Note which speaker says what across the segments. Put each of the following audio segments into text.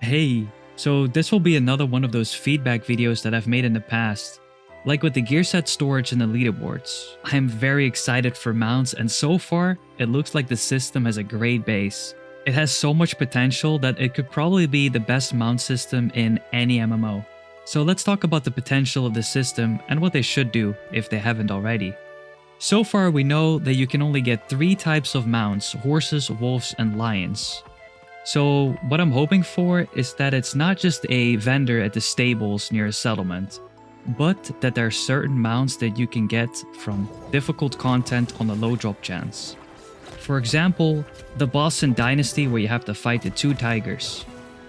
Speaker 1: Hey, so this will be another one of those feedback videos that I've made in the past. Like with the gear set storage and the leaderboards, I am very excited for mounts, and so far, it looks like the system has a great base. It has so much potential that it could probably be the best mount system in any MMO. So let's talk about the potential of the system and what they should do if they haven't already. So far we know that you can only get 3 types of mounts: horses, wolves, and lions. So what I'm hoping for is that it's not just a vendor at the stables near a settlement, but that there are certain mounts that you can get from difficult content on a low drop chance. For example, the boss in Dynasty where you have to fight the 2 tigers.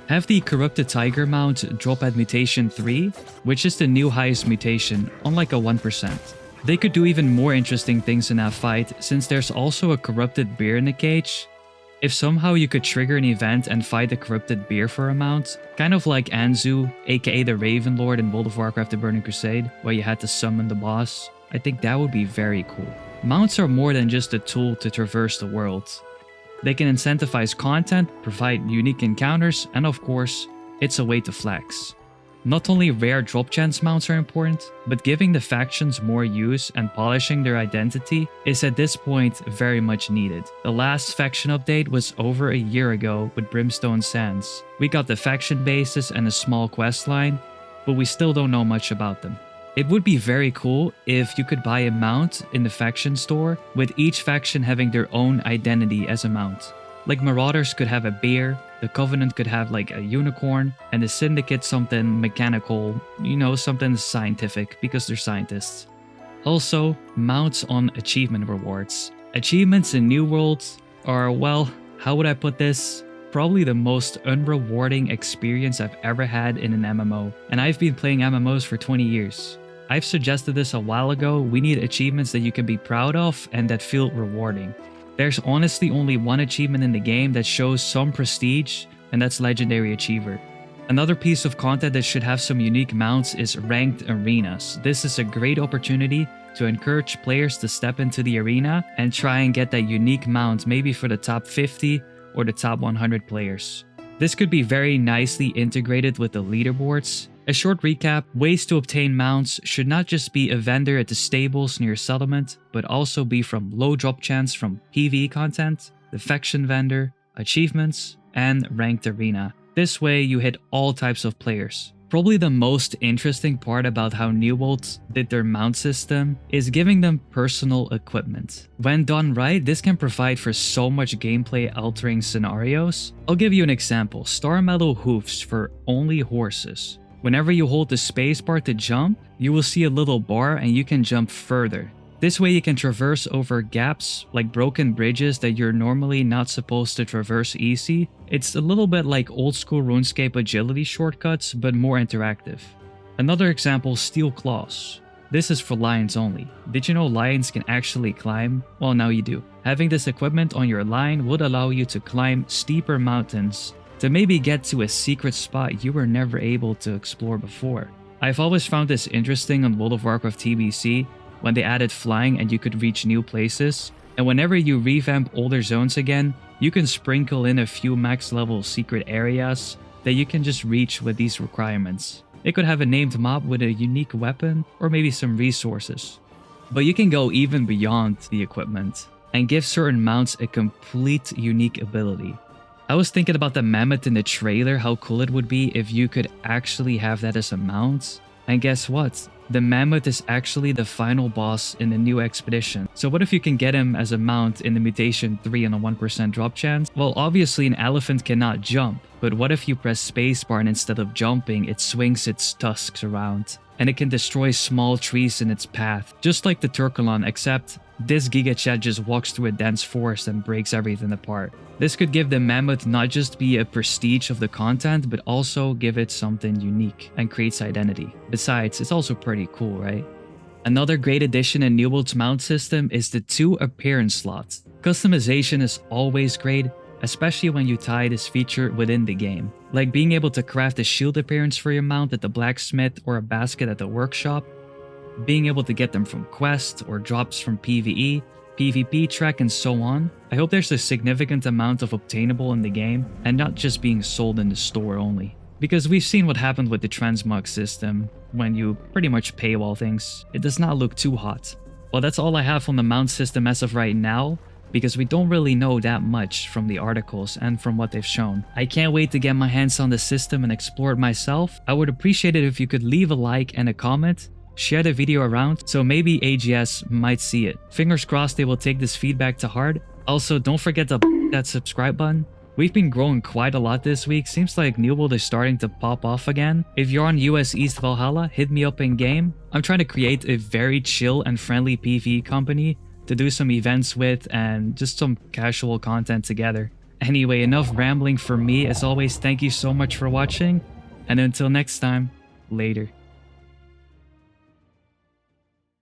Speaker 1: Have the Corrupted Tiger mount drop at mutation 3, which is the new highest mutation, on like a 1%. They could do even more interesting things in that fight, since there's also a corrupted bear in the cage. If somehow you could trigger an event and fight the corrupted bear for a mount, kind of like Anzu, aka the Raven Lord in World of Warcraft: The Burning Crusade, where you had to summon the boss, I think that would be very cool. Mounts are more than just a tool to traverse the world. They can incentivize content, provide unique encounters, and of course, it's a way to flex. Not only rare drop chance mounts are important, but giving the factions more use and polishing their identity is at this point very much needed. The last faction update was over a year ago with Brimstone Sands. We got the faction bases and a small quest line, but we still don't know much about them. It would be very cool if you could buy a mount in the faction store, with each faction having their own identity as a mount. Like Marauders could have a bear, the Covenant could have like a unicorn, and the Syndicate something mechanical, something scientific because they're scientists. Also, mounts on achievement rewards. Achievements in New Worlds are, well, how would I put this? Probably the most unrewarding experience I've ever had in an MMO, and I've been playing MMOs for 20 years. I've suggested this a while ago. We need achievements that you can be proud of and that feel rewarding. There's honestly only one achievement in the game that shows some prestige, and that's Legendary Achiever. Another piece of content that should have some unique mounts is ranked arenas. This is a great opportunity to encourage players to step into the arena and try and get that unique mount, maybe for the top 50 or the top 100 players. This could be very nicely integrated with the leaderboards. A short recap: ways to obtain mounts should not just be a vendor at the stables near settlement, but also be from low drop chance from PvE content, the faction vendor, achievements, and ranked arena. This way you hit all types of players. Probably the most interesting part about how New Worlds did their mount system is giving them personal equipment. When done right, this can provide for so much gameplay altering scenarios. I'll give you an example: Star Metal Hoofs for only horses. Whenever you hold the spacebar to jump, you will see a little bar and you can jump further. This way you can traverse over gaps, like broken bridges that you're normally not supposed to traverse easy. It's a little bit like old school RuneScape agility shortcuts, but more interactive. Another example: Steel Claws. This is for lions only. Did you know lions can actually climb? Well, now you do. Having this equipment on your lion would allow you to climb steeper mountains, to maybe get to a secret spot you were never able to explore before. I've always found this interesting on World of Warcraft TBC, when they added flying and you could reach new places. And whenever you revamp older zones again, you can sprinkle in a few max level secret areas that you can just reach with these requirements. It could have a named mob with a unique weapon, or maybe some resources. But you can go even beyond the equipment and give certain mounts a complete unique ability. I was thinking about the mammoth in the trailer, how cool it would be if you could actually have that as a mount. And guess what? The mammoth is actually the final boss in the new expedition. So what if you can get him as a mount in the mutation 3 on a 1% drop chance? Well, obviously an elephant cannot jump, but what if you press spacebar and instead of jumping, it swings its tusks around? And it can destroy small trees in its path, just like the Turkolon, except this Giga Chat just walks through a dense forest and breaks everything apart. This could give the mammoth not just be a prestige of the content, but also give it something unique and creates identity. Besides, it's also pretty cool, right? Another great addition in New World's mount system is the 2 appearance slots. Customization is always great, especially when you tie this feature within the game. Like being able to craft a shield appearance for your mount at the blacksmith or a basket at the workshop, being able to get them from quests or drops from PvE, PvP track, and so on. I hope there's a significant amount of obtainable in the game and not just being sold in the store only. Because we've seen what happened with the transmog system when you pretty much paywall things. It does not look too hot. Well, that's all I have on the mount system as of right now, because we don't really know that much from the articles and from what they've shown. I can't wait to get my hands on the system and explore it myself. I would appreciate it if you could leave a like and a comment, share the video around, so maybe AGS might see it. Fingers crossed they will take this feedback to heart. Also, don't forget to that subscribe button. We've been growing quite a lot this week. Seems like New World is starting to pop off again. If you're on US East Valhalla, hit me up in game. I'm trying to create a very chill and friendly PvE company to do some events with and just some casual content together. Anyway, enough rambling for me. As always, thank you so much for watching, and until next time, later.